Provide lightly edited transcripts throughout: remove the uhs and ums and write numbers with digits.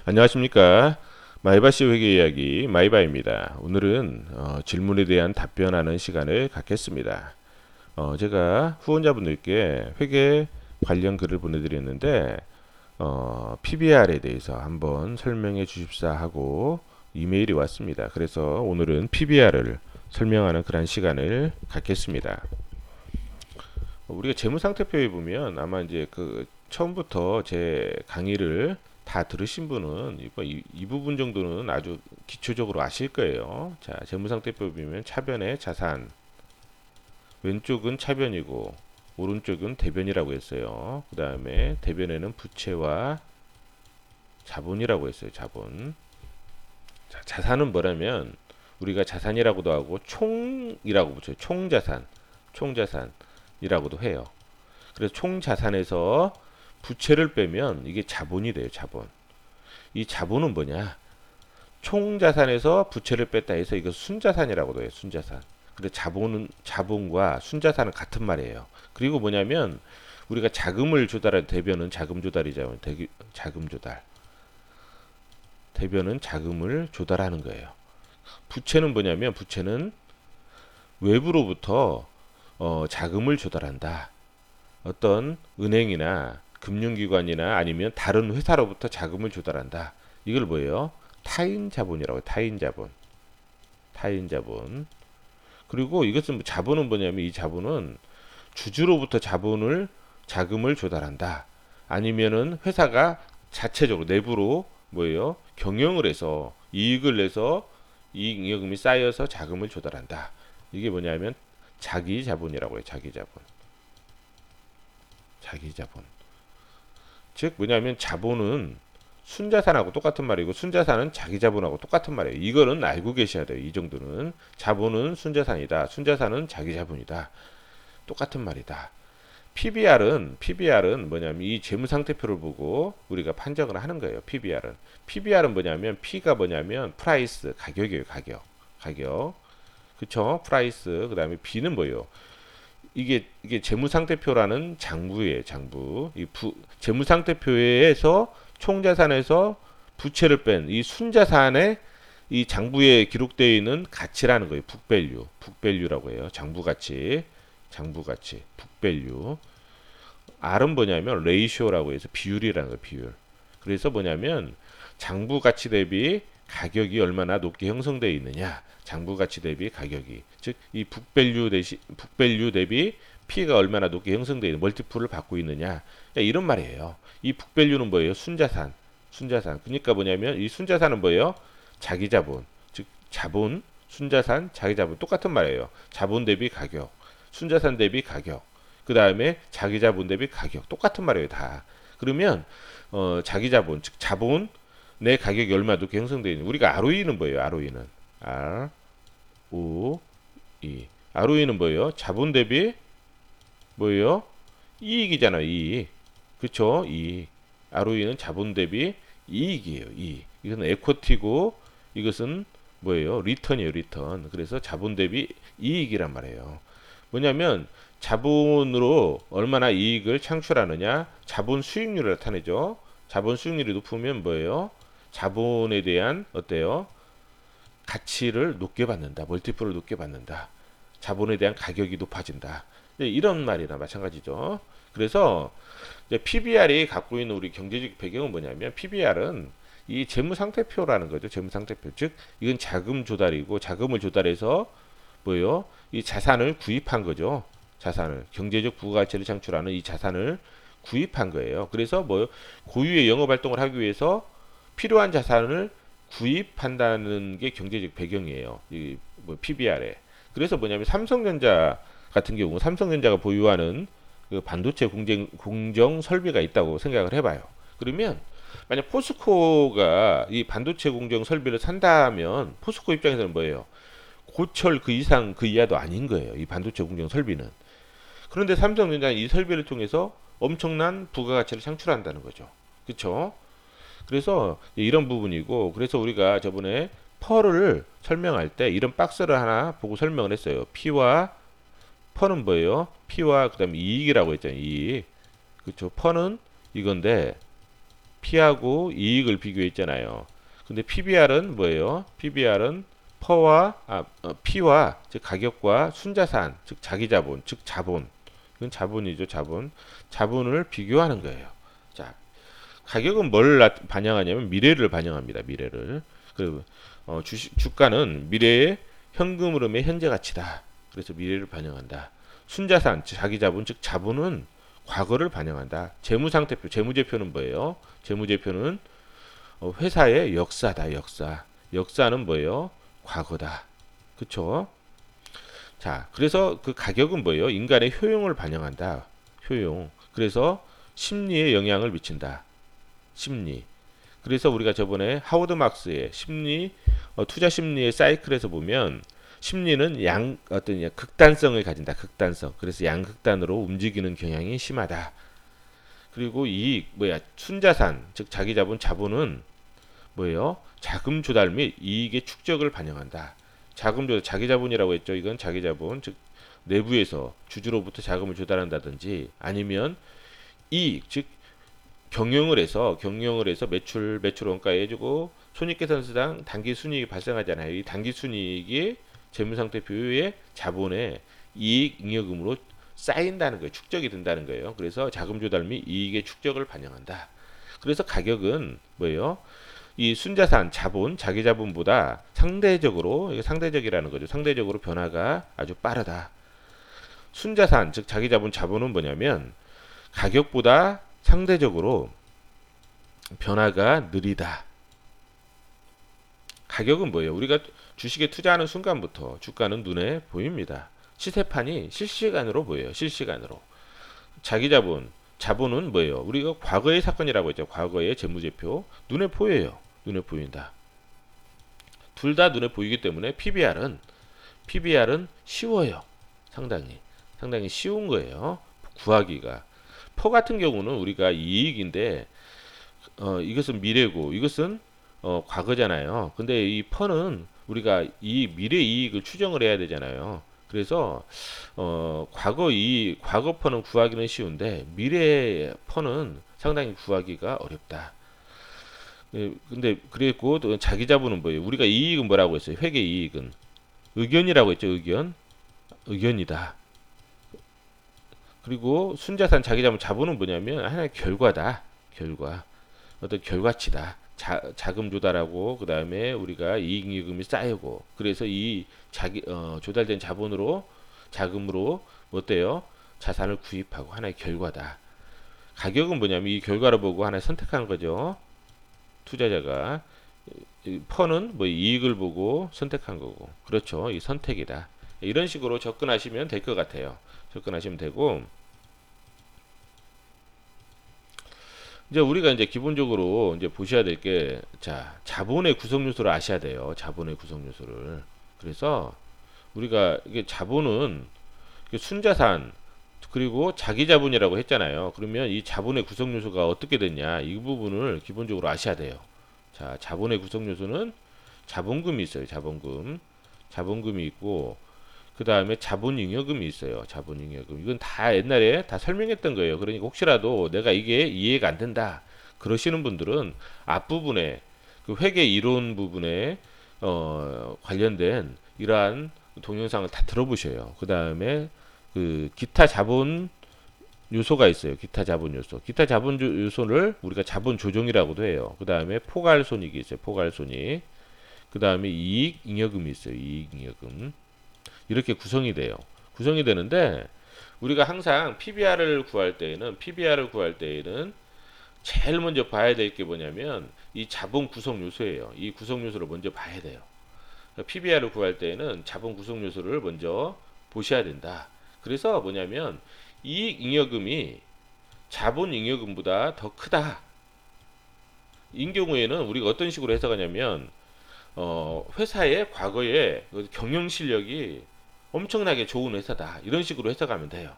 안녕하십니까. 마이바시 회계 이야기 마이바입니다. 오늘은 질문에 대한 답변하는 시간을 갖겠습니다. 제가 후원자분들께 회계 관련 글을 보내드렸는데 PBR에 대해서 한번 설명해 주십사 하고 이메일이 왔습니다. 그래서 오늘은 PBR을 설명하는 그런 시간을 갖겠습니다. 우리가 재무상태표에 보면 아마 이제 그 처음부터 제 강의를 다 들으신 분은 이 부분 정도는 아주 기초적으로 아실 거예요. 자, 재무상태표 보면 차변에 자산, 왼쪽은 차변이고 오른쪽은 대변이라고 했어요. 그 다음에 대변에는 부채와 자본이라고 했어요. 자본. 자, 자산은 뭐냐면 우리가 자산이라고도 하고 총이라고 붙여요. 총자산, 총자산이라고도 해요. 그래서 총자산에서 부채를 빼면 이게 자본이 돼요. 자본. 이 자본은 뭐냐? 총자산에서 부채를 뺐다 해서 이거 순자산이라고도 해요. 순자산. 근데 자본과 순자산은 같은 말이에요. 그리고 뭐냐면 우리가 자금을 조달할 대변은 자금 조달이죠. 자금 조달. 대변은 자금을 조달하는 거예요. 부채는 뭐냐면 부채는 외부로부터 자금을 조달한다. 어떤 은행이나 금융기관이나 아니면 다른 회사로부터 자금을 조달한다. 이걸 뭐예요? 타인 자본이라고 해요. 타인 자본. 타인 자본. 그리고 이것은 자본은 뭐냐면 이 자본은 주주로부터 자금을 조달한다. 아니면은 회사가 자체적으로 내부로 뭐예요? 경영을 해서 이익을 내서 이익잉여금이 쌓여서 자금을 조달한다. 이게 뭐냐면 자기 자본이라고 해요. 자기 자본. 자기 자본. 즉 뭐냐면 자본은 순자산하고 똑같은 말이고 순자산은 자기 자본하고 똑같은 말이에요. 이거는 알고 계셔야 돼요. 이 정도는 자본은 순자산이다. 순자산은 자기 자본이다. 똑같은 말이다. PBR은 뭐냐면 이 재무상태표를 보고 우리가 판정을 하는 거예요. PBR은 뭐냐면 P가 뭐냐면 프라이스 가격이에요. 가격. 그쵸? 프라이스. 그다음에 B는 뭐예요? 이게 재무상태표라는 장부예요. 장부. 재무상태표에서 총자산에서 부채를 뺀 이 순자산의 이 장부에 기록되어 있는 가치라는 거예요. 북밸류라고 해요. 장부 가치, 북밸류. R은 뭐냐면 레이쇼라고 해서 비율이라는 거예요. 비율. 그래서 뭐냐면 장부 가치 대비 가격이 얼마나 높게 형성되어 있느냐. 장부 가치 대비 가격이. 즉 이 북밸류 대비 P가 얼마나 높게 형성되어 있는 멀티플을 받고 있느냐. 이런 말이에요. 이 북밸류는 뭐예요? 순자산. 그러니까 뭐냐면 이 순자산은 뭐예요? 자기 자본. 즉 자본, 순자산, 자기 자본 똑같은 말이에요. 자본 대비 가격, 순자산 대비 가격. 그 다음에 자기 자본 대비 가격 똑같은 말이에요. 다. 그러면 자기 자본, 즉 자본 내 가격이 얼마나 높게 형성되어 있는 우리가 ROE는 뭐예요? ROE는 뭐예요? 자본 대비 뭐예요? 이익이잖아요. 이익. 그쵸? 이익. ROE는 자본 대비 이익이에요. 이익. 이것은 에쿼티고 이것은 뭐예요? 리턴이에요. 리턴. 그래서 자본 대비 이익이란 말이에요. 뭐냐면 자본으로 얼마나 이익을 창출하느냐, 자본 수익률을 나타내죠. 자본 수익률이 높으면 뭐예요? 자본에 대한 어때요? 가치를 높게 받는다. 멀티플을 높게 받는다. 자본에 대한 가격이 높아진다. 이런 말이나 마찬가지죠. 그래서 이제 PBR이 갖고 있는 우리 경제적 배경은 뭐냐면 PBR은 이 재무상태표라는 거죠. 재무상태표. 즉 이건 자금 조달이고 자금을 조달해서 뭐예요? 이 자산을 구입한 거죠. 자산을 경제적 부가가치를 창출하는 이 자산을 구입한 거예요. 그래서 뭐 고유의 영업 활동을 하기 위해서 필요한 자산을 구입한다는 게 경제적 배경이에요. 이뭐 PBR에. 그래서 뭐냐면 삼성전자 같은 경우 삼성전자가 보유하는 그 반도체 공정 설비가 있다고 생각을 해봐요. 그러면 만약 포스코가 이 반도체 공정 설비를 산다면 포스코 입장에서는 뭐예요? 고철 그 이상 그 이하도 아닌 거예요. 이 반도체 공정 설비는. 그런데 삼성전자는 이 설비를 통해서 엄청난 부가가치를 창출한다는 거죠. 그렇죠? 그래서 이런 부분이고 그래서 우리가 저번에 펄을 설명할 때 이런 박스를 하나 보고 설명을 했어요. P와 펄은 뭐예요? P와 그다음에 이익이라고 했잖아요. 이익. 그렇죠? 펄은 이건데 P하고 이익을 비교했잖아요. 근데 PBR은 뭐예요? PBR은 P와 즉 가격과 순자산 즉 자기자본 즉 자본, 이건 자본이죠. 자본을 비교하는 거예요. 자, 가격은 뭘 반영하냐면 미래를 반영합니다. 미래를. 그리고 주가는 미래의 현금 흐름의 현재 가치다. 그래서 미래를 반영한다. 순자산 자기자본 즉 자본은 과거를 반영한다. 재무상태표 재무제표는 뭐예요? 재무제표는 회사의 역사다. 역사는 뭐예요? 과거다. 그쵸? 자, 그래서 그 가격은 뭐예요? 인간의 효용을 반영한다. 효용. 그래서 심리에 영향을 미친다. 심리. 그래서 우리가 저번에 하워드 막스의 투자 심리의 사이클에서 보면 심리는 어떤 극단성을 가진다. 극단성. 그래서 양극단으로 움직이는 경향이 심하다. 그리고 순자산, 즉 자본은 뭐예요? 자금 조달 및 이익의 축적을 반영한다. 자금 조달, 자기 자본이라고 했죠. 이건 자기 자본, 즉 내부에서 주주로부터 자금을 조달한다든지 아니면 이익, 즉 경영을 해서 매출 원가에 해주고 손익계산서상 단기 순이익이 발생하잖아요. 이 단기 순이익이 재무상태표의 자본의 이익 잉여금으로 쌓인다는 거예요. 축적이 된다는 거예요. 그래서 자금 조달 및 이익의 축적을 반영한다. 그래서 가격은 뭐예요? 이 순자산, 자기 자본보다 상대적으로, 이게 상대적이라는 거죠. 상대적으로 변화가 아주 빠르다. 순자산, 즉 자기 자본은 뭐냐면 가격보다 상대적으로 변화가 느리다. 가격은 뭐예요? 우리가 주식에 투자하는 순간부터 주가는 눈에 보입니다. 시세판이 실시간으로 보여요. 실시간으로. 자기 자본은 뭐예요? 우리가 과거의 사건이라고 했죠. 과거의 재무제표. 눈에 보여요. 눈에 보인다. 둘 다 눈에 보이기 때문에 PBR은 쉬워요. 상당히 쉬운 거예요. 구하기가. 퍼 같은 경우는 우리가 이익인데 이것은 미래고 이것은 과거잖아요. 근데 이 퍼는 우리가 이 미래 이익을 추정을 해야 되잖아요. 그래서 과거 퍼는 구하기는 쉬운데 미래 퍼는 상당히 구하기가 어렵다. 근데 그랬고 또 자기 자본은 뭐예요? 우리가 이익은 뭐라고 했어요? 회계 이익은 의견이라고 했죠. 의견이다. 그리고 순자산 자기 자본은 뭐냐면 하나의 결과다. 어떤 결과치다. 자금 조달하고 그 다음에 우리가 이익잉여금이 쌓이고 그래서 이 조달된 자금으로 뭐 어때요? 자산을 구입하고 하나의 결과다. 가격은 뭐냐면 이 결과를 보고 하나 선택하는 거죠. 투자자가. 퍼는 뭐 이익을 보고 선택한 거고. 그렇죠. 이 선택이다. 이런 식으로 접근하시면 될 것 같아요. 접근하시면 되고, 이제 우리가 이제 기본적으로 이제 보셔야 될 게, 자, 자본의 구성 요소를 아셔야 돼요. 자본의 구성 요소를. 그래서 우리가 이게 자본은 순자산 그리고 자기 자본이라고 했잖아요. 그러면 이 자본의 구성 요소가 어떻게 됐냐, 이 부분을 기본적으로 아셔야 돼요. 자, 자본의 구성 요소는 자본금이 있어요. 자본금이 있고, 그 다음에 자본잉여금이 있어요. 자본잉여금. 이건 다 옛날에 다 설명했던 거예요. 그러니까 혹시라도 내가 이게 이해가 안 된다 그러시는 분들은 앞부분에 그 회계 이론 부분에 관련된 이러한 동영상을 다 들어보셔요. 그 다음에 그 기타 자본 요소가 있어요. 기타 자본 요소를 우리가 자본 조정이라고도 해요. 그 다음에 포괄손익이 있어요. 포괄손익. 그 다음에 이익 잉여금이 있어요. 이익 잉여금. 이렇게 구성이 되는데 우리가 항상 PBR을 구할 때에는 제일 먼저 봐야 될 게 뭐냐면 이 자본 구성 요소예요. 이 구성 요소를 먼저 봐야 돼요. PBR을 구할 때에는 자본 구성 요소를 먼저 보셔야 된다. 그래서 뭐냐면 이익 잉여금이 자본 잉여금보다 더 크다. 이 경우에는 우리가 어떤 식으로 해석하냐면 회사의 과거에 경영 실력이 엄청나게 좋은 회사다. 이런 식으로 해석하면 돼요.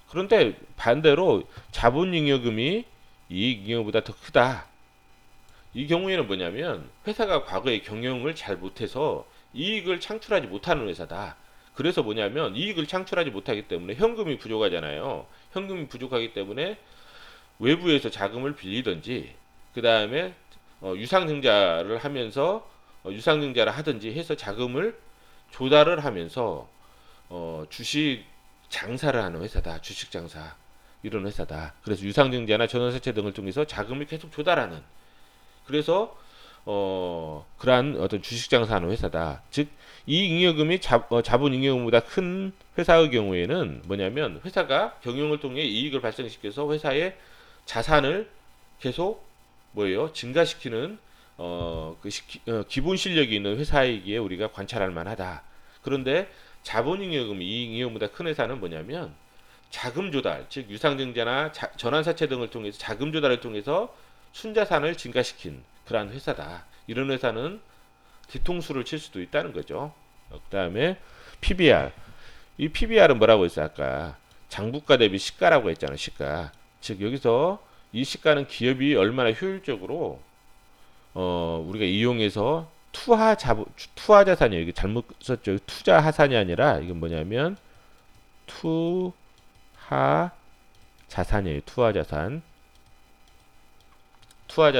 그런데 반대로 자본잉여금이 이익잉여보다 더 크다. 이 경우에는 뭐냐면 회사가 과거에 경영을 잘 못해서 이익을 창출하지 못하는 회사다. 그래서 뭐냐면 이익을 창출하지 못하기 때문에 현금이 부족하잖아요. 현금이 부족하기 때문에 외부에서 자금을 빌리든지 그 다음에 유상증자를 하면서 유상증자를 하든지 해서 자금을 조달을 하면서 주식 장사를 하는 회사다. 주식 장사 이런 회사다. 그래서 유상증자나 전환사채 등을 통해서 자금을 계속 조달하는 그래서 그러한 어떤 주식 장사하는 회사다. 즉 이익잉여금이 자본잉여금보다 큰 회사의 경우에는 뭐냐면 회사가 경영을 통해 이익을 발생시켜서 회사의 자산을 계속 뭐예요? 증가시키는 기본 실력이 있는 회사이기에 우리가 관찰할 만하다. 그런데 자본잉여금, 이익잉여금보다 큰 회사는 뭐냐면 자금 조달, 즉 유상증자나 전환사채 등을 통해서 자금 조달을 통해서 순자산을 증가시킨 그러한 회사다. 이런 회사는 뒤통수를 칠 수도 있다는 거죠. 그다음에 PBR. 이 PBR은 뭐라고 했어요? 아까 장부가 대비 시가라고 했잖아요. 시가. 즉 여기서 이 시가는 기업이 얼마나 효율적으로 우리가 이용해서 투하 자산이에요. 이게 잘못 썼죠. 투자 하산이 아니라 이건 뭐냐면 투하 자산이에요. 투하 자산. 투하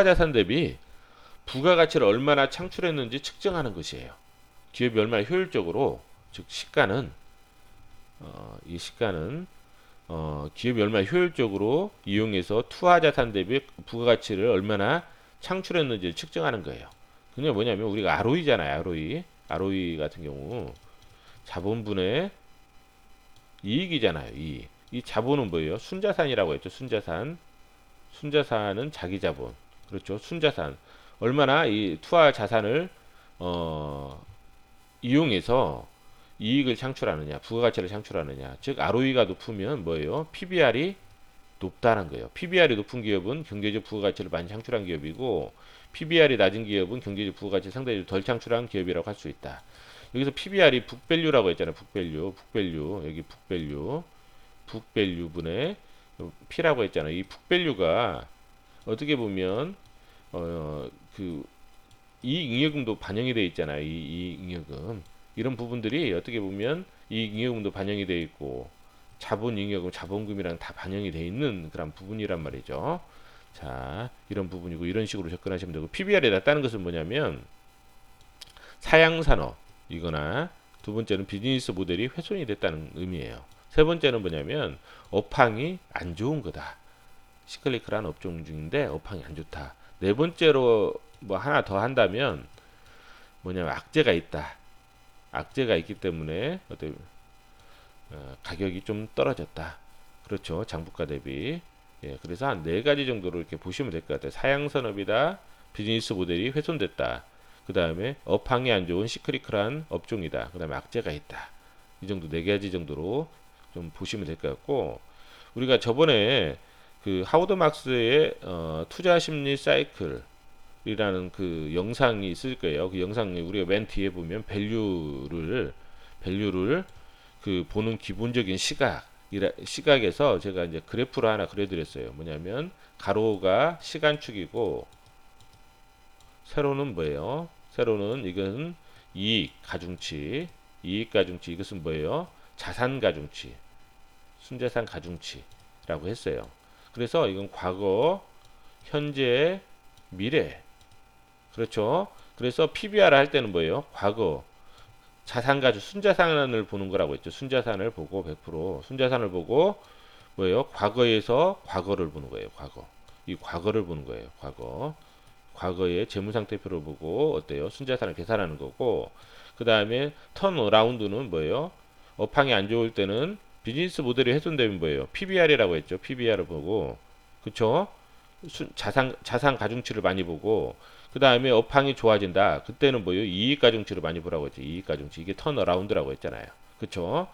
자산 대비 부가가치를 얼마나 창출했는지 측정하는 것이에요. 기업이 얼마나 효율적으로, 즉 시가는 이 시가는 기업이 얼마나 효율적으로 이용해서 투하 자산 대비 부가가치를 얼마나 창출했는지를 측정하는 거예요. 그게 뭐냐면 우리가 ROE잖아요. ROE 같은 경우 자본분의 이익이잖아요. 이 자본은 뭐예요? 순자산이라고 했죠. 순자산은 자기 자본. 그렇죠. 순자산. 얼마나 이 투하 자산을 이용해서 이익을 창출하느냐, 부가가치를 창출하느냐. 즉 ROE가 높으면 뭐예요? PBR이 높다는 거예요. PBR이 높은 기업은 경제적 부가가치를 많이 창출한 기업이고 PBR이 낮은 기업은 경제적 부가가치를 상대적으로 덜 창출한 기업이라고 할 수 있다. 여기서 PBR이 북밸류라고 했잖아요. 북밸류. 여기 북밸류 분의 P라고 했잖아요. 이 북밸류가 어떻게 보면 그 이익잉여금도 반영이 되어 있잖아요. 이 이익잉여금 이런 부분들이 어떻게 보면 이익잉여금도 반영이 되어 있고 자본잉여금, 자본금이랑 다 반영이 되어 있는 그런 부분이란 말이죠. 자, 이런 부분이고 이런 식으로 접근하시면 되고 PBR이 낮다는 것은 뭐냐면 사양산업 이거나 두 번째는 비즈니스 모델이 훼손이 됐다는 의미예요. 세 번째는 뭐냐면 업황이 안 좋은 거다. 시클리컬한 업종 중인데 업황이 안 좋다. 네 번째로 뭐 하나 더 한다면 뭐냐면 악재가 있다. 악재가 있기 때문에 어떤 가격이 좀 떨어졌다. 그렇죠. 장부가 대비. 예, 그래서 한 네 가지 정도로 이렇게 보시면 될 것 같아요. 사양산업이다. 비즈니스 모델이 훼손됐다. 그 다음에 업황이 안 좋은 시크리컬한 업종이다. 그 다음에 악재가 있다. 이 정도 네 가지 정도로 좀 보시면 될 것 같고 우리가 저번에 그 하워드 막스의 투자 심리 사이클이라는 그 영상이 있을 거예요. 그 영상이 우리가 맨 뒤에 보면 밸류를 그 보는 기본적인 시각에서 제가 이제 그래프를 하나 그려드렸어요. 뭐냐면 가로가 시간축이고 세로는 뭐예요? 세로는 이건 이익 가중치 이것은 뭐예요? 자산 가중치 순자산 가중치라고 했어요. 그래서 이건 과거, 현재, 미래. 그렇죠? 그래서 PBR 할 때는 뭐예요? 과거, 자산 가중, 순자산을 보는 거라고 했죠. 순자산을 보고 100%, 순자산을 보고 뭐예요? 과거에서 과거를 보는 거예요. 이 과거를 보는 거예요. 과거의 재무상태표를 보고 어때요? 순자산을 계산하는 거고 그 다음에 턴어라운드는 뭐예요? 업황이 안 좋을 때는 비즈니스 모델이 훼손되면 뭐예요? PBR이라고 했죠. PBR을 보고 그쵸? 자산 가중치를 많이 보고 그 다음에 업황이 좋아진다. 그때는 뭐예요? 이익 가중치를 많이 보라고 했죠. 이익 가중치 이게 턴어라운드라고 했잖아요. 그쵸?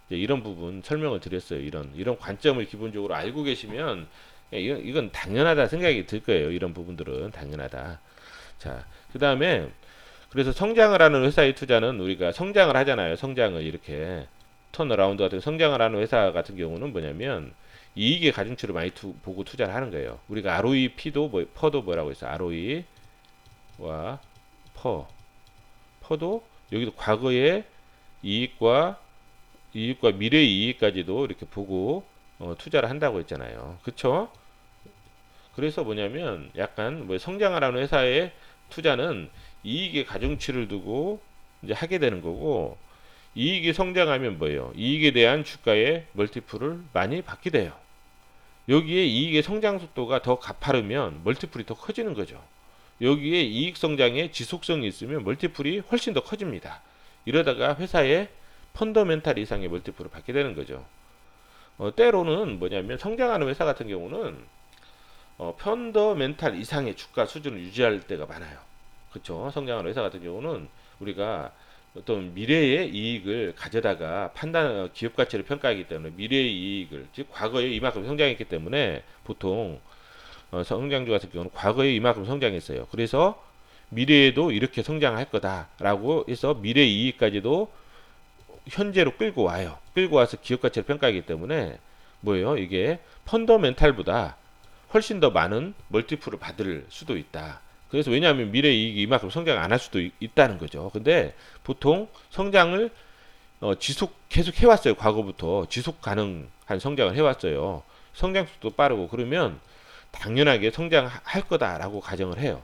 이제 이런 부분 설명을 드렸어요. 이런 관점을 기본적으로 알고 계시면 이건 당연하다 생각이 들 거예요. 이런 부분들은 당연하다. 자, 그 다음에 그래서 성장을 하는 회사의 투자는 우리가 성장을 하잖아요. 성장을 이렇게 턴어라운드 같은 성장을 하는 회사 같은 경우는 뭐냐면 이익의 가중치를 많이 보고 투자를 하는 거예요. 우리가 ROE, 퍼도 뭐라고 했어? ROE와 퍼도 여기도 과거의 이익과 미래의 이익까지도 이렇게 보고 투자를 한다고 했잖아요. 그쵸? 그래서 뭐냐면 약간 뭐 성장하라는 회사의 투자는 이익의 가중치를 두고 이제 하게 되는 거고, 이익이 성장하면 뭐예요? 이익에 대한 주가의 멀티플을 많이 받게 돼요. 여기에 이익의 성장 속도가 더 가파르면 멀티플이 더 커지는 거죠. 여기에 이익 성장의 지속성이 있으면 멀티플이 훨씬 더 커집니다. 이러다가 회사의 펀더멘탈 이상의 멀티플을 받게 되는 거죠. 때로는 뭐냐면 성장하는 회사 같은 경우는 펀더멘탈 이상의 주가 수준을 유지할 때가 많아요. 그렇죠? 성장하는 회사 같은 경우는 우리가 어떤 미래의 이익을 가져다가 기업 가치를 평가하기 때문에 미래의 이익을, 즉 과거에 이만큼 성장했기 때문에 보통 성장주 같은 경우는 과거에 이만큼 성장했어요. 그래서 미래에도 이렇게 성장할 거다라고 해서 미래 이익까지도 현재로 끌고 와요. 끌고 와서 기업 가치를 평가하기 때문에 뭐예요? 이게 펀더멘탈보다 훨씬 더 많은 멀티플을 받을 수도 있다. 그래서 왜냐하면 미래 이익이 이만큼 성장 안 할 수도 있다는 거죠. 근데 보통 성장을 계속 해왔어요. 과거부터 지속 가능한 성장을 해왔어요. 성장 속도 빠르고 그러면 당연하게 성장할 거다라고 가정을 해요.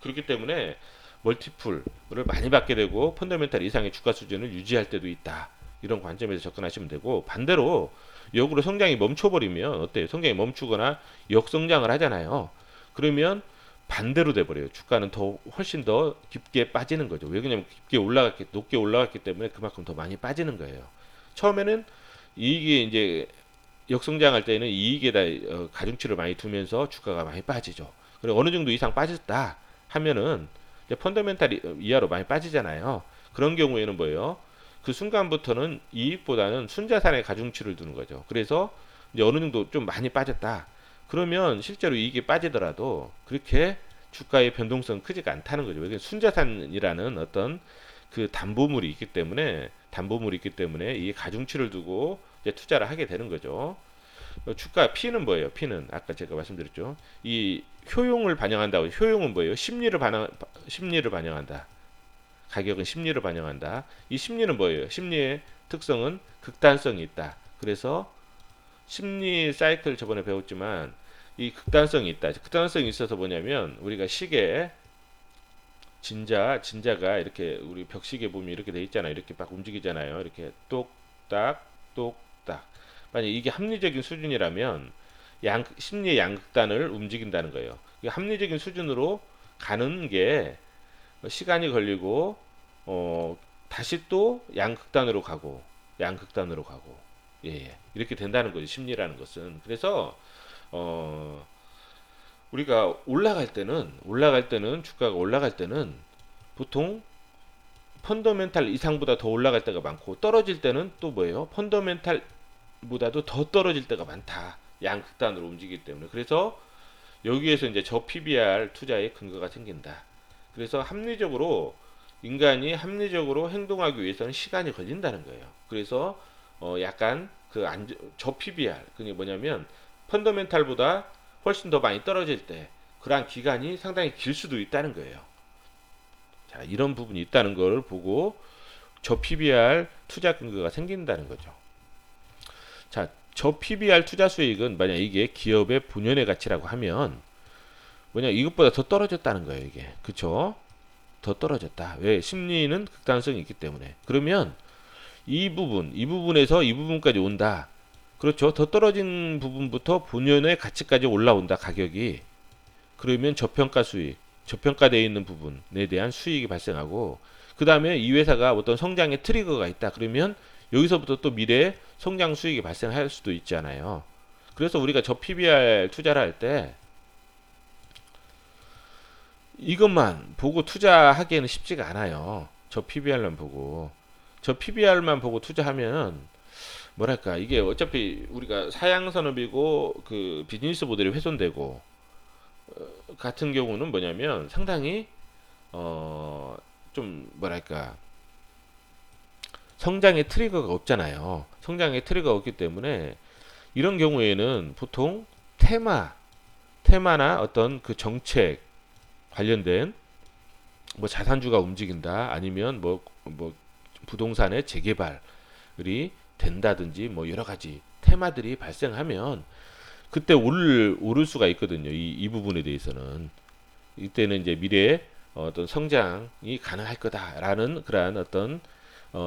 그렇기 때문에 멀티플을 많이 받게 되고 펀더멘탈 이상의 주가 수준을 유지할 때도 있다. 이런 관점에서 접근하시면 되고, 반대로 역으로 성장이 멈춰버리면 어때요? 성장이 멈추거나 역성장을 하잖아요. 그러면 반대로 돼버려요. 주가는 훨씬 더 깊게 빠지는 거죠. 왜 그러냐면 높게 올라갔기 때문에 그만큼 더 많이 빠지는 거예요. 처음에는 이익이 이제 역성장할 때는 이익에다 가중치를 많이 두면서 주가가 많이 빠지죠. 그리고 어느 정도 이상 빠졌다 하면은 이제 펀더멘탈 이하로 많이 빠지잖아요. 그런 경우에는 뭐예요? 그 순간부터는 이익보다는 순자산의 가중치를 두는 거죠. 그래서 이제 어느 정도 좀 많이 빠졌다. 그러면 실제로 이익이 빠지더라도 그렇게 주가의 변동성은 크지가 않다는 거죠. 왜냐하면 순자산이라는 어떤 그 담보물이 있기 때문에 이 가중치를 두고 이제 투자를 하게 되는 거죠. 주가 P는 뭐예요? P는 아까 제가 말씀드렸죠. 이 효용을 반영한다고. 효용은 뭐예요? 심리를 반영한다. 가격은 심리를 반영한다. 이 심리는 뭐예요? 심리의 특성은 극단성이 있다. 그래서 심리 사이클 저번에 배웠지만 이 극단성이 있다. 극단성이 있어서 뭐냐면 우리가 시계 진자가 이렇게 우리 벽시계 보면 이렇게 돼 있잖아요. 이렇게 막 움직이잖아요. 이렇게 똑딱 똑딱. 만약 이게 합리적인 수준이라면 심리의 양극단을 움직인다는 거예요. 합리적인 수준으로 가는 게 시간이 걸리고 다시 또 양극단으로 가고 예, 이렇게 된다는 거죠. 심리라는 것은. 그래서 우리가 올라갈 때는 주가가 올라갈 때는 보통 펀더멘탈 이상보다 더 올라갈 때가 많고, 떨어질 때는 또 뭐예요? 펀더멘탈보다도 더 떨어질 때가 많다. 양극단으로 움직이기 때문에. 그래서 여기에서 이제 저 PBR 투자의 근거가 생긴다. 그래서 인간이 합리적으로 행동하기 위해서는 시간이 걸린다는 거예요. 그래서 약간 저 PBR, 그게 뭐냐면 펀더멘탈보다 훨씬 더 많이 떨어질 때 그러한 기간이 상당히 길 수도 있다는 거예요. 자, 이런 부분이 있다는 걸 보고 저 PBR 투자 근거가 생긴다는 거죠. 자, 저 PBR 투자 수익은 만약 이게 기업의 본연의 가치라고 하면 뭐냐, 이것보다 더 떨어졌다는 거예요. 이게 그쵸? 더 떨어졌다. 왜? 심리는 극단성이 있기 때문에. 그러면 이 부분에서 이 부분까지 온다. 그렇죠. 더 떨어진 부분부터 본연의 가치까지 올라온다. 가격이. 그러면 저평가되어 있는 부분에 대한 수익이 발생하고, 그 다음에 이 회사가 어떤 성장의 트리거가 있다. 그러면 여기서부터 또 미래에 성장 수익이 발생할 수도 있잖아요. 그래서 우리가 저 PBR 투자를 할 때 이것만 보고 투자하기에는 쉽지가 않아요. 저 PBR만 보고 투자하면 뭐랄까, 이게 어차피 우리가 사양산업이고 그 비즈니스 모델이 훼손되고, 같은 경우는 뭐냐면 상당히 좀 뭐랄까, 성장의 트리거가 없잖아요. 성장의 트리거가 없기 때문에 이런 경우에는 보통 테마나 어떤 그 정책 관련된 뭐 자산주가 움직인다, 아니면 뭐 부동산의 재개발이 된다든지 뭐 여러 가지 테마들이 발생하면 그때 오를 수가 있거든요. 이 부분에 대해서는 이때는 이제 미래에 어떤 성장이 가능할 거다라는 그러한 어떤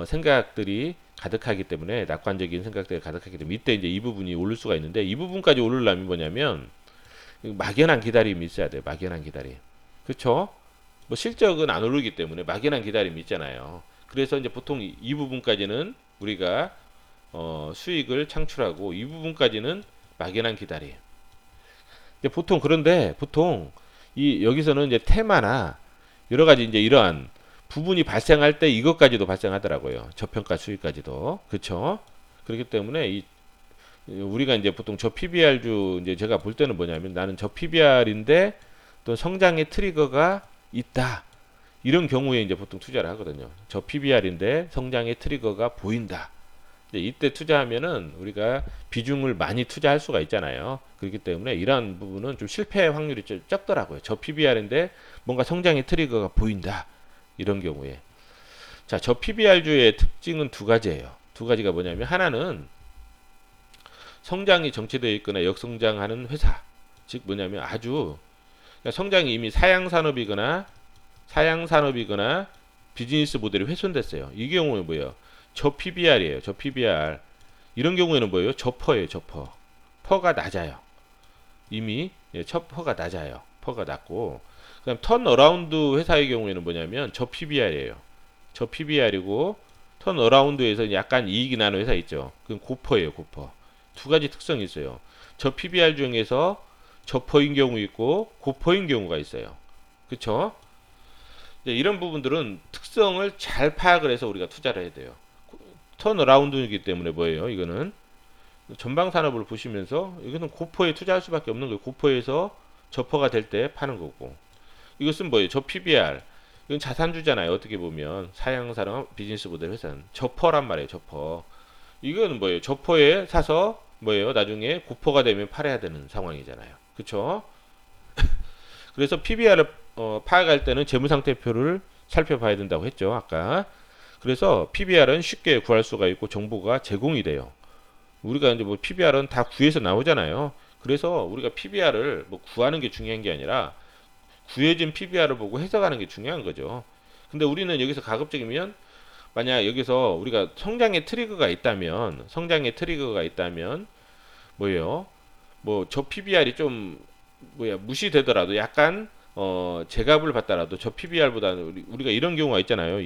생각들이 가득하기 때문에 낙관적인 생각들이 가득하기 때문에 이때 이제 이 부분이 오를 수가 있는데 이 부분까지 오르려면 뭐냐면 막연한 기다림이 있어야 돼요. 막연한 기다림. 그렇죠? 뭐 실적은 안 오르기 때문에 막연한 기다림이 있잖아요. 그래서 이제 보통 이 부분까지는 우리가 수익을 창출하고 이 부분까지는 막연한 기다림. 그런데 보통 이 여기서는 이제 테마나 여러 가지 이제 이러한 부분이 발생할 때 이것까지도 발생하더라고요. 저평가 수익까지도. 그렇죠? 그렇기 때문에 이 우리가 이제 보통 저 PBR주 이제 제가 볼 때는 뭐냐면 나는 저 PBR인데 또 성장의 트리거가 있다. 이런 경우에 이제 보통 투자를 하거든요. 저 PBR인데 성장의 트리거가 보인다. 이때 투자하면은 우리가 비중을 많이 투자할 수가 있잖아요. 그렇기 때문에 이러한 부분은 좀 실패 확률이 좀 적더라고요. 저 PBR인데 뭔가 성장의 트리거가 보인다. 이런 경우에. 자, 저 PBR주의 특징은 두 가지예요. 두 가지가 뭐냐면 하나는 성장이 정체되어 있거나 역성장하는 회사. 즉 뭐냐면 아주 그러니까 성장이 이미 사양산업이거나 비즈니스 모델이 훼손됐어요. 이 경우에 뭐예요? 저 PBR이에요. 저 PBR. 이런 경우에는 뭐예요? 저퍼예요. 저퍼. 퍼가 낮아요. 이미 퍼가 낮아요. 퍼가 낮고 그다음 턴어라운드 회사의 경우에는 뭐냐면 저 PBR이에요. 저 PBR이고 턴어라운드에서 약간 이익이 나는 회사 있죠. 그건 고퍼예요. 고퍼. 두 가지 특성이 있어요. 저 PBR 중에서 저퍼인 경우 있고 고퍼인 경우가 있어요. 그쵸? 이런 부분들은 특성을 잘 파악을 해서 우리가 투자를 해야 돼요. 턴어라운드이기 때문에 뭐예요? 이거는 전방 산업을 보시면서 이거는 고퍼에 투자할 수밖에 없는 거예요. 고퍼에서 저퍼가 될 때 파는 거고. 이것은 뭐예요? 저 PBR. 이건 자산주잖아요. 어떻게 보면 사양산업 비즈니스 모델 회사는 저퍼란 말이에요. 저퍼. 이거는 뭐예요? 저퍼에 사서 뭐예요? 나중에 고퍼가 되면 팔아야 되는 상황이잖아요. 그렇죠? 그래서 PBR을 파악할 때는 재무상태표를 살펴봐야 된다고 했죠. 아까. 그래서 PBR은 쉽게 구할 수가 있고 정보가 제공이 돼요. 우리가 이제 뭐 PBR은 다 구해서 나오잖아요. 그래서 우리가 PBR을 뭐 구하는 게 중요한 게 아니라 구해진 PBR을 보고 해석하는 게 중요한 거죠. 근데 우리는 여기서 가급적이면 만약 여기서 우리가 성장의 트리거가 있다면 뭐예요? 뭐 저 PBR이 좀 무시되더라도 약간 제값을 받더라도 저 PBR보다는 우리가 이런 경우가 있잖아요.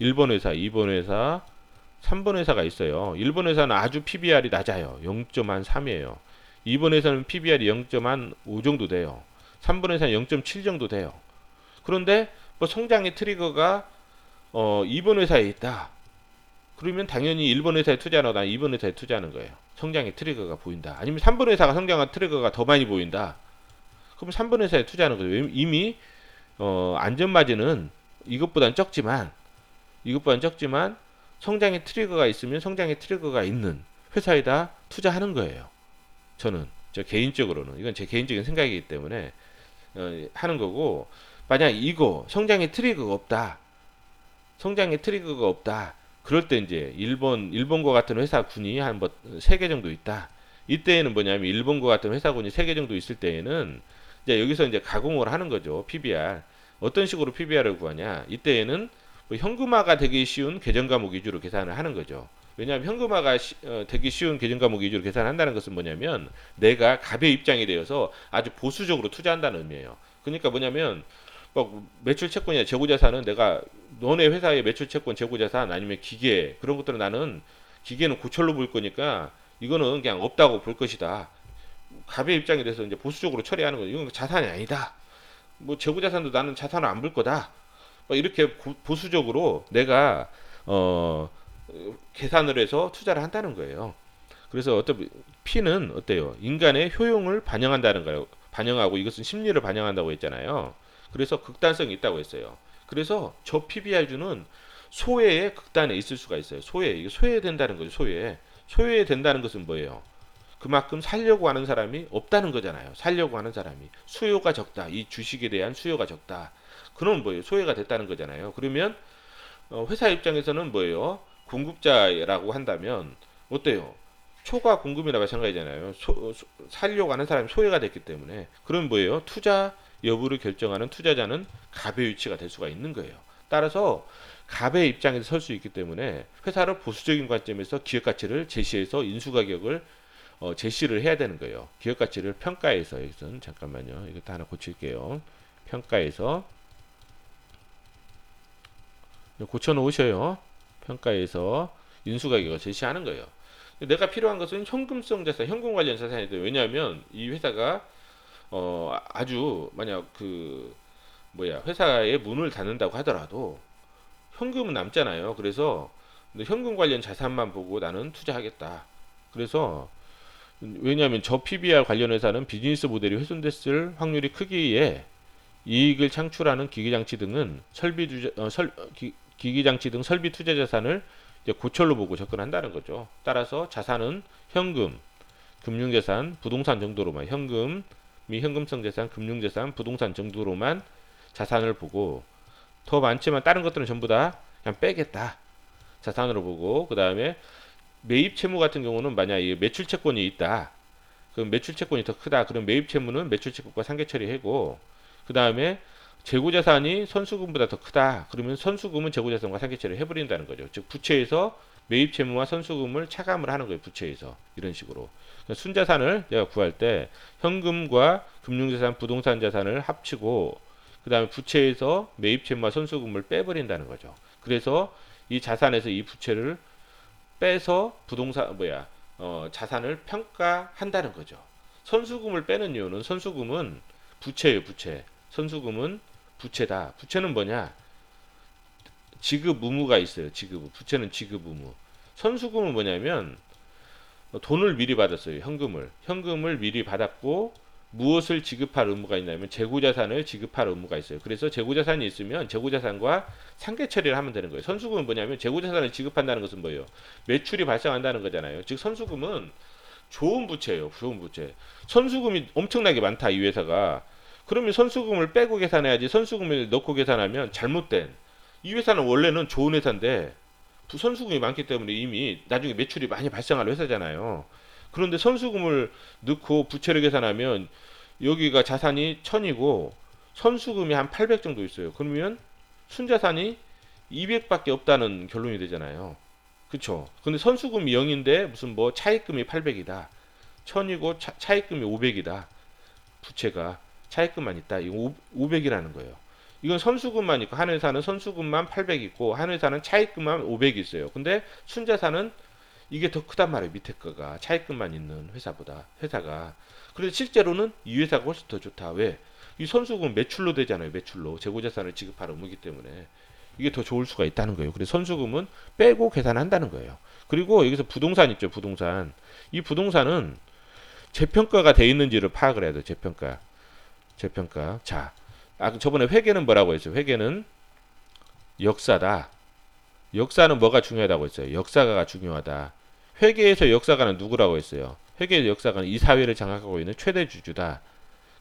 1번 회사, 2번 회사, 3번 회사가 있어요. 1번 회사는 아주 PBR이 낮아요. 0.3이에요. 2번 회사는 PBR이 0.5 정도 돼요. 3번 회사는 0.7 정도 돼요. 그런데 뭐 성장의 트리거가 2번 회사에 있다. 그러면 당연히 1번 회사에 투자하고 난 2번 회사에 투자하는 거예요. 성장의 트리거가 보인다. 아니면 3번 회사가 성장한 트리거가 더 많이 보인다. 그럼 3번 회사에 투자하는 거죠. 이미 안전마진은 이것보단 적지만 성장의 트리거가 있으면 성장의 트리거가 있는 회사에다 투자하는 거예요. 저 개인적으로는 이건 제 개인적인 생각이기 때문에 하는 거고 만약 이거 성장의 트리거가 없다. 그럴 때 이제 일본과 같은 회사군이 한 뭐 3개 정도 있다. 이때에는 뭐냐면 일본과 같은 회사군이 3개 정도 있을 때에는 이제 여기서 이제 가공을 하는 거죠. PBR. 어떤 식으로 PBR을 구하냐? 이때에는 뭐 현금화가 되기 쉬운 계정 과목 위주로 계산을 하는 거죠. 왜냐하면 현금화가 되기 쉬운 계정 과목 위주로 계산한다는 것은 뭐냐면 내가 갑의 입장이 되어서 아주 보수적으로 투자한다는 의미예요. 그러니까 뭐냐면 뭐 매출 채권이나 재고 자산은 내가 너네 회사의 매출 채권, 재고 자산 아니면 기계 그런 것들은 나는 기계는 고철로 볼 거니까 이거는 그냥 없다고 볼 것이다. 갑의 입장에 대해서 이제 보수적으로 처리하는 거죠. 이건 자산이 아니다. 뭐 재고 자산도 나는 자산을 안 볼 거다. 이렇게 보수적으로 내가 계산을 해서 투자를 한다는 거예요. 그래서 P는 어때요? 인간의 효용을 반영한다는 거예요. 반영하고 이것은 심리를 반영한다고 했잖아요. 그래서 극단성이 있다고 했어요. 그래서 저 PBR주는 소외의 극단에 있을 수가 있어요. 이게 소외된다는 거죠. 소외된다는 것은 뭐예요? 그만큼 살려고 하는 사람이 없다는 거잖아요. 살려고 하는 사람이 수요가 적다. 이 주식에 대한 수요가 적다. 그럼 뭐예요? 소외가 됐다는 거잖아요. 그러면 회사 입장에서는 뭐예요? 공급자라고 한다면 어때요? 초과 공급이나 마찬가지잖아요. 살려고 하는 사람이 소외가 됐기 때문에. 그럼 뭐예요? 투자 여부를 결정하는 투자자는 갑의 위치가 될 수가 있는 거예요. 따라서 갑의 입장에서 설 수 있기 때문에 회사를 보수적인 관점에서 기업 가치를 제시해서 인수 가격을 제시를 해야 되는 거예요. 기업 가치를 평가해서, 여기서는 잠깐만요. 이것도 하나 고칠게요. 평가해서 고쳐 놓으셔요. 평가해서 인수 가격을 제시하는 거예요. 내가 필요한 것은 현금성 자산, 현금 관련 자산이 돼요. 왜냐하면 이 회사가 아주 만약 회사의 문을 닫는다고 하더라도 현금은 남잖아요. 그래서 현금 관련 자산만 보고 나는 투자하겠다. 그래서 왜냐하면 저 PBR 관련 회사는 비즈니스 모델이 훼손됐을 확률이 크기에 이익을 창출하는 기기장치 등은 기기장치 등 설비 투자 자산을 이제 고철로 보고 접근한다는 거죠. 따라서 자산은 현금, 금융자산, 부동산 정도로만 현금 및 현금성 자산, 금융자산, 부동산 정도로만 자산을 보고 더 많지만 다른 것들은 전부 다 그냥 빼겠다. 자산으로 보고 그 다음에 매입 채무 같은 경우는 만약에 매출 채권이 있다. 그럼 매출 채권이 더 크다. 그럼 매입 채무는 매출 채권과 상계 처리하고 그 다음에 재고 자산이 선수금보다 더 크다. 그러면 선수금은 재고 자산과 상계 처리를 해버린다는 거죠. 즉 부채에서 매입 채무와 선수금을 차감을 하는 거예요. 부채에서 이런 식으로 순자산을 내가 구할 때 현금과 금융자산, 부동산 자산을 합치고 그 다음에 부채에서 매입 채무와 선수금을 빼버린다는 거죠. 그래서 이 자산에서 이 부채를 빼서 자산을 평가한다는 거죠. 선수금을 빼는 이유는 선수금은 부채예요, 부채. 선수금은 부채다. 부채는 뭐냐? 지급 의무가 있어요. 지급 의무. 부채는 지급 의무. 선수금은 뭐냐면 돈을 미리 받았어요. 현금을 미리 받았고 무엇을 지급할 의무가 있냐면 재고자산을 지급할 의무가 있어요. 그래서 재고자산이 있으면 재고자산과 상계 처리를 하면 되는 거예요. 선수금은 뭐냐면 재고자산을 지급한다는 것은 뭐예요? 매출이 발생한다는 거잖아요. 즉 선수금은 좋은 부채예요. 좋은 부채. 선수금이 엄청나게 많다 이 회사가. 그러면 선수금을 빼고 계산해야지. 선수금을 넣고 계산하면 잘못된. 이 회사는 원래는 좋은 회사인데 선수금이 많기 때문에 이미 나중에 매출이 많이 발생할 회사잖아요. 그런데 선수금을 넣고 부채를 계산하면 여기가 자산이 1000이고 선수금이 한 800 정도 있어요. 그러면 순자산이 200밖에 없다는 결론이 되잖아요. 그쵸? 근데 선수금이 0인데 무슨 차입금이 800이다. 1000이고 차입금이 500이다. 부채가 차입금만 있다. 이거 500이라는 거예요. 이건 선수금만 있고 한 회사는 선수금만 800 있고 한 회사는 차입금만 500 있어요. 근데 순자산은 이게 더 크단 말이에요. 밑에 거가 차입금만 있는 회사가. 그래서 실제로는 이 회사가 훨씬 더 좋다. 왜? 이 선수금 매출로 되잖아요. 매출로 재고자산을 지급할 의무이기 때문에 이게 더 좋을 수가 있다는 거예요. 그래서 선수금은 빼고 계산한다는 거예요. 그리고 여기서 부동산 있죠. 부동산. 이 부동산은 재평가가 돼 있는지를 파악을 해야 돼요. 재평가. 자, 저번에 회계는 뭐라고 했어요? 회계는 역사다. 역사는 뭐가 중요하다고 했어요? 역사가 중요하다. 회계에서 역사가는 누구라고 했어요? 회계의 역사가는 이 사회를 장악하고 있는 최대 주주다.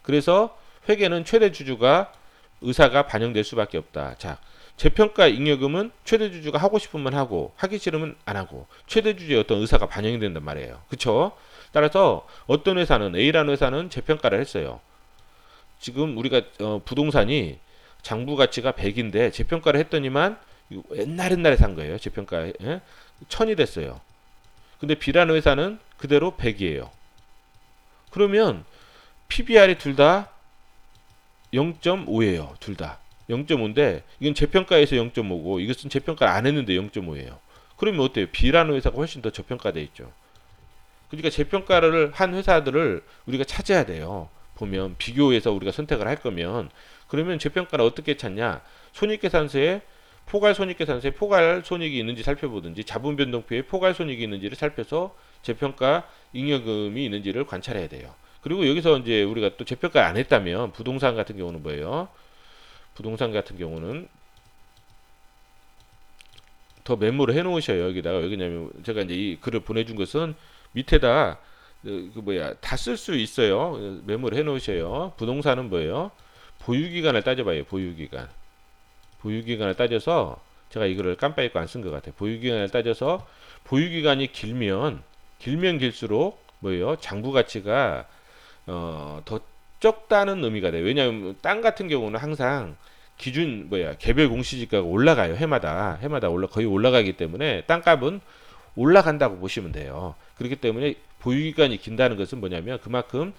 그래서 회계는 최대 주주가 의사가 반영될 수밖에 없다. 자, 재평가 잉여금은 최대 주주가 하고 싶으면 하고 하기 싫으면 안 하고 최대 주주의 어떤 의사가 반영이 된단 말이에요. 그쵸? 따라서 어떤 회사는 A라는 회사는 재평가를 했어요. 지금 우리가 부동산이 장부 가치가 100인데 재평가를 했더니만 옛날에 산 거예요. 재평가 1000이 됐어요. 근데 B라는 회사는 그대로 100이에요. 그러면 PBR이 둘 다 0.5예요. 둘 다 0.5인데 이건 재평가에서 0.5고 이것은 재평가를 안 했는데 0.5예요. 그러면 어때요? B라는 회사가 훨씬 더 저평가돼 있죠. 그러니까 재평가를 한 회사들을 우리가 찾아야 돼요. 보면 비교해서 우리가 선택을 할 거면 그러면 재평가를 어떻게 찾냐? 손익계산서에 포괄 손익계산서에 포괄 손익이 있는지 살펴보든지 자본 변동표에 포괄 손익이 있는지를 살펴서 재평가 잉여금이 있는지를 관찰해야 돼요. 그리고 여기서 이제 우리가 또 재평가 안 했다면 부동산 같은 경우는 뭐예요? 부동산 같은 경우는 더 메모를 해 놓으셔요. 여기다가 여기냐면 제가 이제 이 글을 보내준 것은 밑에다 다 쓸 수 있어요. 메모를 해 놓으셔요. 부동산은 뭐예요? 보유기간을 따져봐요. 보유기간을 따져서 제가 이거를 깜빡 잊고 안 쓴 것 같아요. 보유기간을 따져서 보유기간이 길면 길면 길수록 뭐예요? 장부 가치가 더 적다는 의미가 돼요. 왜냐하면 땅 같은 경우는 항상 기준 개별 공시지가가 올라가요. 해마다 거의 올라가기 때문에 땅값은 올라간다고 보시면 돼요. 그렇기 때문에 보유기간이 긴다는 것은 뭐냐면 그만큼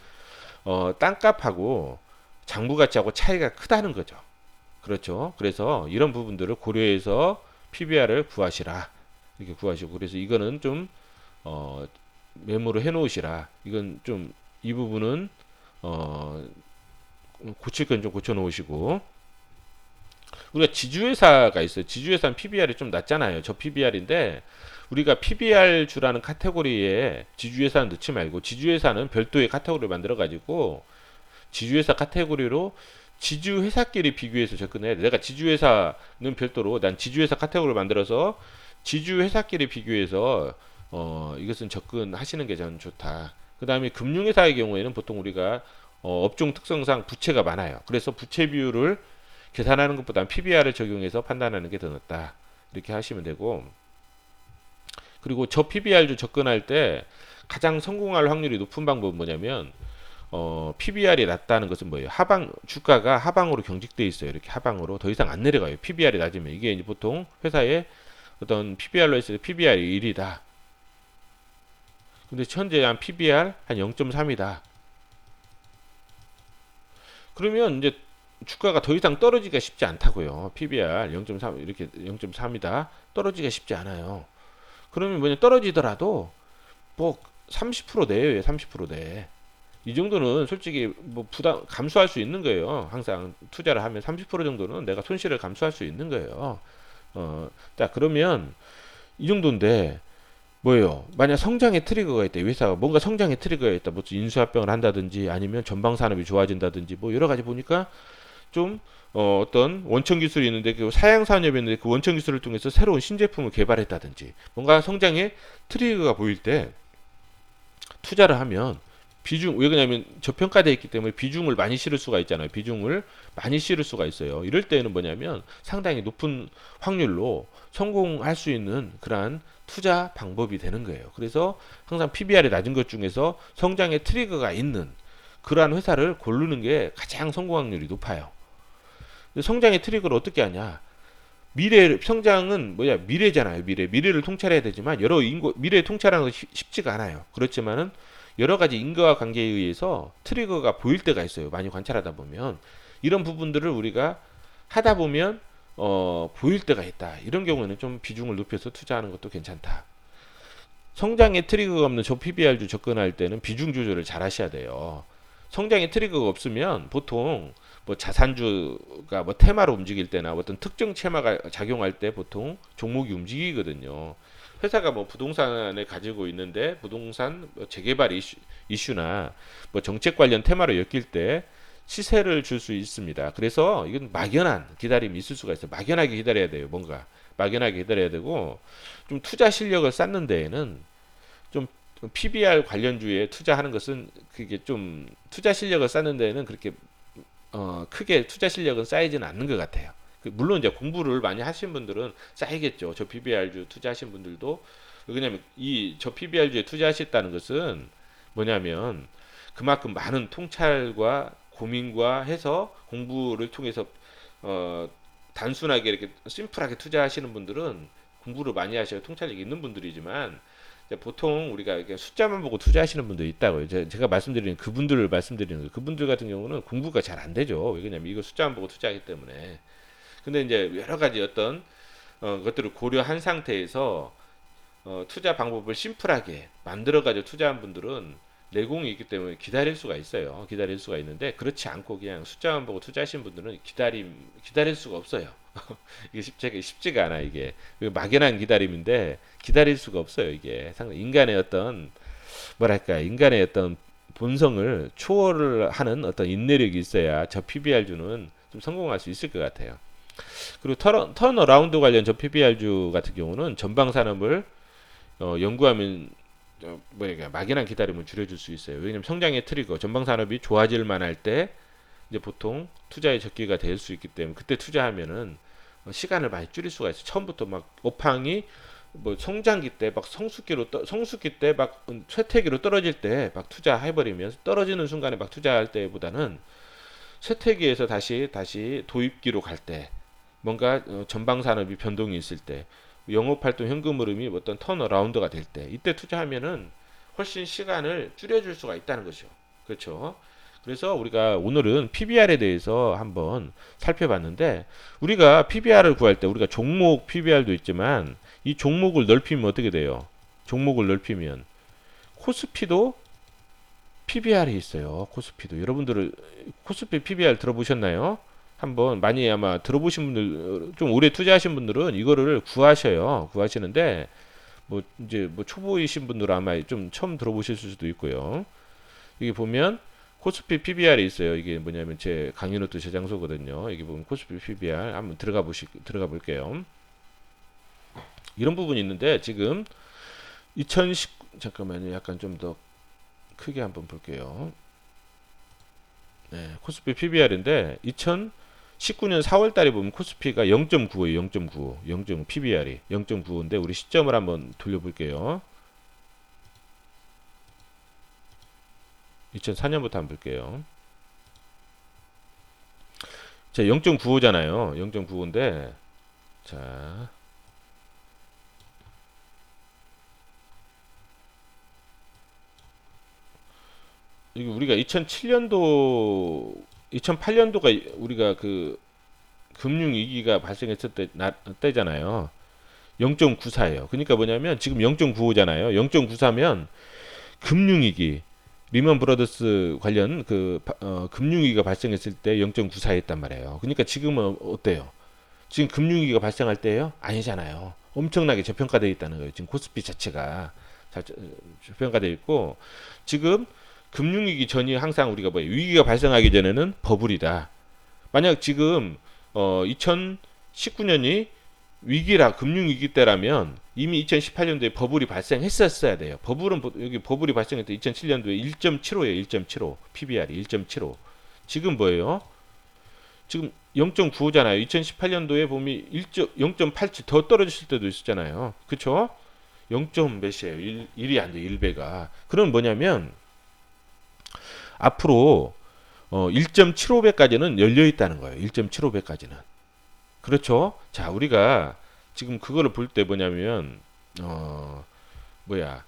땅값하고 장부 가치하고 차이가 크다는 거죠. 그렇죠. 그래서 이런 부분들을 고려해서 PBR을 구하시라. 이렇게 구하시고 그래서 이거는 좀 메모를 해 놓으시라. 이건 좀 이 부분은 고칠 건 좀 고쳐 놓으시고 우리가 지주회사가 있어요. 지주회사는 PBR이 좀 낮잖아요. 저 PBR인데 우리가 PBR 주라는 카테고리에 지주회사는 넣지 말고 지주회사는 별도의 카테고리를 만들어 가지고 지주회사 카테고리로 지주회사끼리 비교해서 접근해야 돼. 내가 지주회사는 별도로 난 지주회사 카테고리를 만들어서 지주회사끼리 비교해서 이것은 접근하시는 게 저는 좋다. 그 다음에 금융회사의 경우에는 보통 우리가 업종 특성상 부채가 많아요. 그래서 부채 비율을 계산하는 것보다는 PBR을 적용해서 판단하는 게 더 낫다. 이렇게 하시면 되고 그리고 저 PBR도 접근할 때 가장 성공할 확률이 높은 방법은 뭐냐면 PBR이 낮다는 것은 뭐예요? 주가가 하방으로 경직돼 있어요. 이렇게 하방으로 더 이상 안 내려가요. PBR이 낮으면 이게 이제 보통 회사의 어떤 PBR로 했을 때 PBR이 1이다. 근데 현재 한 PBR 한 0.3이다. 그러면 이제 주가가 더 이상 떨어지기가 쉽지 않다고요. PBR 0.3 이렇게 0.3이다. 떨어지기가 쉽지 않아요. 그러면 뭐냐 떨어지더라도 뭐 30% 내외에 30% 내. 이 정도는 솔직히 뭐 부담 감수할 수 있는 거예요. 항상 투자를 하면 30% 정도는 내가 손실을 감수할 수 있는 거예요. 자 그러면 이 정도인데 뭐예요? 만약 성장의 트리거가 있다. 회사가 뭔가 성장의 트리거가 있다. 뭐 인수합병을 한다든지 아니면 전방 산업이 좋아진다든지 뭐 여러 가지 보니까 좀 어떤 원천 기술이 있는데 그 사양 산업이 있는데 그 원천 기술을 통해서 새로운 신제품을 개발했다든지 뭔가 성장의 트리거가 보일 때 투자를 하면 왜 그러냐면 저평가되어 있기 때문에 비중을 많이 실을 수가 있잖아요. 비중을 많이 실을 수가 있어요. 이럴 때는 뭐냐면 상당히 높은 확률로 성공할 수 있는 그러한 투자 방법이 되는 거예요. 그래서 항상 PBR이 낮은 것 중에서 성장의 트리거가 있는 그러한 회사를 고르는 게 가장 성공 확률이 높아요. 성장의 트리거를 어떻게 하냐? 성장은 미래잖아요. 미래를 통찰해야 되지만 미래를 통찰하는 거 쉽지가 않아요. 그렇지만은 여러 가지 인과와 관계에 의해서 트리거가 보일 때가 있어요. 많이 관찰하다 보면 이런 부분들을 우리가 하다 보면 보일 때가 있다. 이런 경우에는 좀 비중을 높여서 투자하는 것도 괜찮다. 성장의 트리거가 없는 저 PBR주 접근할 때는 비중 조절을 잘 하셔야 돼요. 성장의 트리거가 없으면 보통 뭐 자산주가 뭐 테마로 움직일 때나 어떤 특정 테마가 작용할 때 보통 종목이 움직이거든요. 회사가 뭐 부동산을 가지고 있는데 부동산 재개발 이슈나 뭐 정책 관련 테마로 엮일 때 시세를 줄 수 있습니다. 그래서 이건 막연한 기다림이 있을 수가 있어요. 막연하게 기다려야 돼요. 뭔가 막연하게 기다려야 되고 좀 투자 실력을 쌓는 데에는 좀 PBR 관련주에 투자하는 것은 그게 좀 투자 실력을 쌓는 데에는 그렇게 크게 투자 실력은 쌓이지는 않는 것 같아요. 물론 이제 공부를 많이 하신 분들은 쌓이겠죠. 저 PBR주 투자하신 분들도 왜냐면 저 PBR주에 투자하셨다는 것은 뭐냐면 그만큼 많은 통찰과 고민과 해서 공부를 통해서 단순하게 이렇게 심플하게 투자하시는 분들은 공부를 많이 하셔야 통찰력이 있는 분들이지만 보통 우리가 숫자만 보고 투자하시는 분들이 있다고요. 제가 말씀드리는 그분들을 말씀드리는 거예요. 그분들 같은 경우는 공부가 잘 안 되죠. 왜냐면 이거 숫자만 보고 투자하기 때문에. 근데 이제 여러 가지 어떤 것들을 고려한 상태에서 투자 방법을 심플하게 만들어 가지고 투자한 분들은 내공이 있기 때문에 기다릴 수가 있어요. 기다릴 수가 있는데 그렇지 않고 그냥 숫자만 보고 투자하신 분들은 기다릴 수가 없어요. 이게 쉽지가 않아 이게 막연한 기다림인데 기다릴 수가 없어요. 이게 상당히 인간의 어떤 인간의 어떤 본성을 초월을 하는 어떤 인내력이 있어야 저 PBR주는 좀 성공할 수 있을 것 같아요. 그리고 턴어라운드 관련 저 PBR주 같은 경우는 전방 산업을 연구하면 막연한 기다림을 줄여줄 수 있어요. 왜냐하면 성장의 트리거, 전방 산업이 좋아질 만할 때 이제 보통 투자의 적기가 될 수 있기 때문에 그때 투자하면은 시간을 많이 줄일 수가 있어요. 처음부터 막 업황이 뭐 성장기 때 막 성숙기 때 막 쇠퇴기로 떨어질 때 막 투자해버리면 떨어지는 순간에 막 투자할 때보다는 쇠퇴기에서 다시 도입기로 갈 때 뭔가 전방 산업이 변동이 있을 때 영업활동 현금 흐름이 어떤 턴어라운드가 될 때 이때 투자하면은 훨씬 시간을 줄여줄 수가 있다는 거죠. 그렇죠. 그래서 우리가 오늘은 PBR에 대해서 한번 살펴봤는데 우리가 PBR을 구할 때 우리가 종목 PBR도 있지만 이 종목을 넓히면 어떻게 돼요? 종목을 넓히면 코스피도 PBR이 있어요. 코스피도 여러분들은 코스피 PBR 들어보셨나요? 한번 많이 아마 들어보신 분들 좀 오래 투자하신 분들은 이거를 구하시는데 뭐 이제 뭐 초보이신 분들은 아마 좀 처음 들어보실 수도 있고요. 여기 보면 코스피 PBR이 있어요. 이게 뭐냐면 제 강의 노트 저장소거든요. 여기 보면 코스피 PBR 한번 들어가 볼게요. 이런 부분이 있는데 지금 잠깐만요. 약간 좀 더 크게 한번 볼게요. 네, 코스피 PBR인데 2019년 4월 달에 보면 코스피가 0.95예요. 0.95. PBR이 0.95인데 우리 시점을 한번 돌려볼게요. 2004년부터 한번 볼게요. 자, 0.95잖아요. 0.95인데 자, 이게 우리가 2007년도 2008년도가 우리가 그 금융 위기가 발생했을 때잖아요. 0.94예요. 그러니까 뭐냐면 지금 0.95잖아요. 0.94면 금융위기 리먼 브러더스 관련 금융위기가 발생했을 때 0.94였단 말이에요. 그러니까 지금은 어때요? 지금 금융위기가 발생할 때예요? 아니잖아요. 엄청나게 저평가되어 있다는 거예요. 지금 코스피 자체가 저평가되어 있고 지금 금융위기 전이 항상 우리가 뭐예요? 위기가 발생하기 전에는 버블이다. 만약 지금 2019년이 금융위기 때라면 이미 2018년도에 버블이 발생했었어야 돼요. 여기 버블이 발생했던 2007년도에 1.75예요. 1.75 PBR이 1.75. 지금 뭐예요? 지금 0.95잖아요. 2018년도에 보면 0.87 더 떨어졌을 때도 있었잖아요. 그쵸? 0. 몇이에요? 1이 안 돼. 1배가. 그럼 뭐냐면 앞으로 1.75배까지는 열려 있다는 거예요. 1.75배까지는. 그렇죠? 자, 우리가 지금 그거를 볼 때 뭐냐면 뭐야?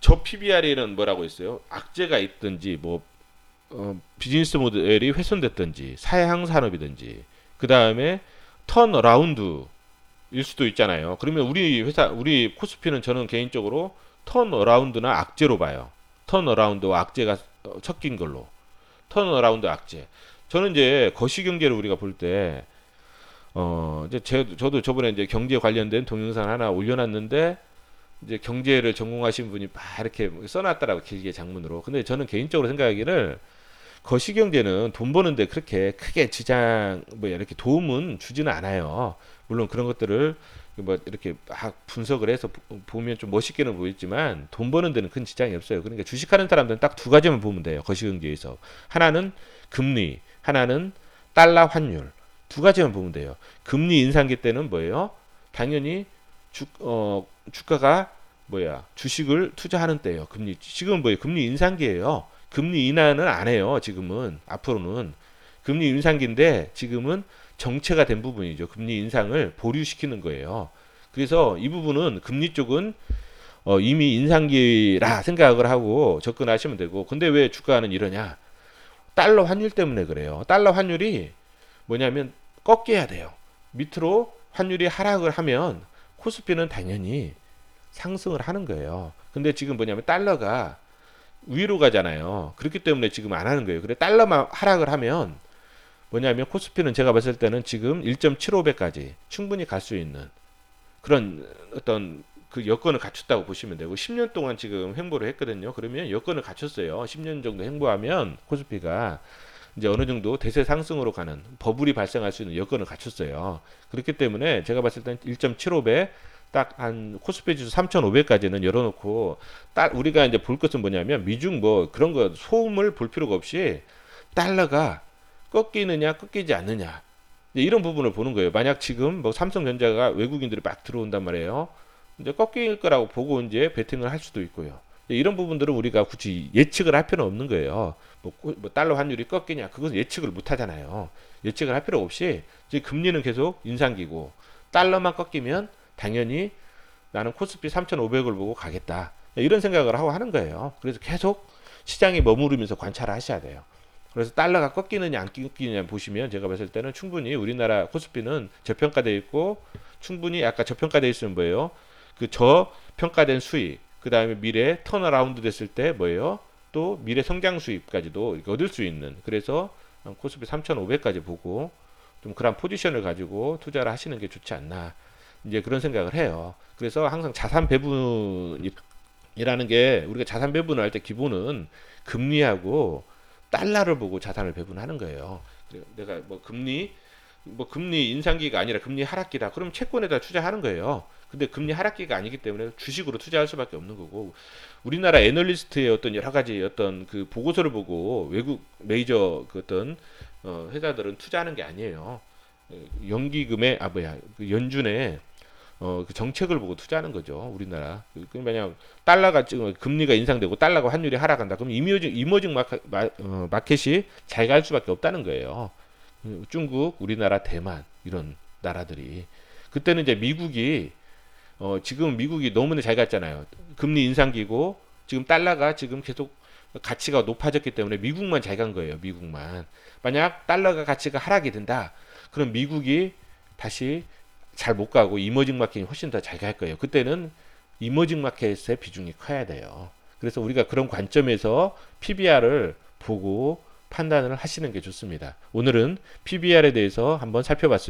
저 PBR에는 뭐라고 있어요? 악재가 있든지 뭐 비즈니스 모델이 훼손됐든지 사양 산업이든지 그 다음에 턴어라운드일 수도 있잖아요. 그러면 우리 코스피는 저는 개인적으로 턴어라운드나 악재로 봐요. 턴어라운드와 악재가 섞인 걸로. 턴어라운드 악재. 저는 이제 거시경제를 우리가 볼 때 이제 저도 저번에 이제 경제 관련된 동영상 하나 올려놨는데 이제 경제를 전공하신 분이 막 이렇게 써놨더라고 길게 장문으로. 근데 저는 개인적으로 생각하기를 거시경제는 돈 버는데 그렇게 크게 뭐 이렇게 도움은 주지는 않아요. 물론 그런 것들을 뭐 이렇게 막 분석을 해서 보면 좀 멋있게는 보이지만 돈 버는 데는 큰 지장이 없어요. 그러니까 주식하는 사람들은 딱 두 가지만 보면 돼요. 거시경제에서 하나는 금리, 하나는 달러 환율. 두 가지만 보면 돼요. 금리 인상기 때는 뭐예요? 당연히 주가가 주식을 투자하는 때예요. 지금 뭐예요? 금리 인상기예요. 금리 인하는 안 해요. 지금은 앞으로는 금리 인상기인데 지금은 정체가 된 부분이죠. 금리 인상을 보류시키는 거예요. 그래서 이 부분은 금리 쪽은 이미 인상기라 생각을 하고 접근하시면 되고, 근데 왜 주가는 이러냐? 달러 환율 때문에 그래요. 달러 환율이 뭐냐면 꺾여야 돼요. 밑으로 환율이 하락을 하면 코스피는 당연히 상승을 하는 거예요. 근데 지금 뭐냐면 달러가 위로 가잖아요. 그렇기 때문에 지금 안 하는 거예요. 그래 달러만 하락을 하면 뭐냐면 코스피는 제가 봤을 때는 지금 1.75배까지 충분히 갈 수 있는 그런 어떤 그 여건을 갖췄다고 보시면 되고 10년 동안 지금 횡보를 했거든요. 그러면 여건을 갖췄어요. 10년 정도 횡보하면 코스피가 이제 어느 정도 대세 상승으로 가는 버블이 발생할 수 있는 여건을 갖췄어요. 그렇기 때문에 제가 봤을 때는 1.75배 딱 한 코스피 지수 3,500까지는 열어놓고 우리가 이제 볼 것은 뭐냐면 미중 뭐 그런 거 소음을 볼 필요가 없이 달러가 꺾이느냐 꺾이지 않느냐 이런 부분을 보는 거예요. 만약 지금 뭐 삼성전자가 외국인들이 막 들어온단 말이에요. 이제 꺾일 거라고 보고 이제 베팅을 할 수도 있고요. 이런 부분들은 우리가 굳이 예측을 할 필요는 없는 거예요. 뭐 달러 환율이 꺾이냐, 그것은 예측을 못 하잖아요. 예측을 할 필요 없이 이제 금리는 계속 인상기고 달러만 꺾이면 당연히 나는 코스피 3,500을 보고 가겠다. 이런 생각을 하고 하는 거예요. 그래서 계속 시장이 머무르면서 관찰을 하셔야 돼요. 그래서 달러가 꺾이느냐 안 꺾이느냐 보시면 제가 봤을 때는 충분히 우리나라 코스피는 저평가되어 있고 충분히 아까 저평가되어 있으면 뭐예요? 그 저평가된 수익, 그 다음에 미래 턴어라운드 됐을 때 뭐예요? 또 미래 성장 수익까지도 얻을 수 있는, 그래서 코스피 3,500까지 보고 좀 그런 포지션을 가지고 투자를 하시는 게 좋지 않나, 이제 그런 생각을 해요. 그래서 항상 자산 배분이라는 게, 우리가 자산 배분을 할 때 기본은 금리하고 달러를 보고 자산을 배분하는 거예요. 내가 뭐 금리 인상기가 아니라 금리 하락기다, 그럼 채권에다 투자하는 거예요. 근데 금리 하락기가 아니기 때문에 주식으로 투자할 수밖에 없는 거고, 우리나라 애널리스트의 어떤 여러 가지 어떤 그 보고서를 보고 외국 메이저 그 어떤 회사들은 투자하는 게 아니에요. 연기금의 그 연준의 그 정책을 보고 투자하는 거죠. 우리나라. 만약 달러가 지금 금리가 인상되고 달러가 환율이 하락한다, 그럼 이머징 마켓이 잘 갈 수밖에 없다는 거예요. 중국, 우리나라, 대만 이런 나라들이. 그때는 이제 미국이 지금 미국이 너무나 잘 갔잖아요. 금리 인상기고 지금 달러가 지금 계속 가치가 높아졌기 때문에 미국만 잘 간 거예요. 미국만. 만약 달러가 가치가 하락이 된다, 그럼 미국이 다시 잘 못 가고 이머징 마켓이 훨씬 더 잘 갈 거예요. 그때는 이머징 마켓의 비중이 커야 돼요. 그래서 우리가 그런 관점에서 PBR을 보고 판단을 하시는 게 좋습니다. 오늘은 PBR에 대해서 한번 살펴봤습니다.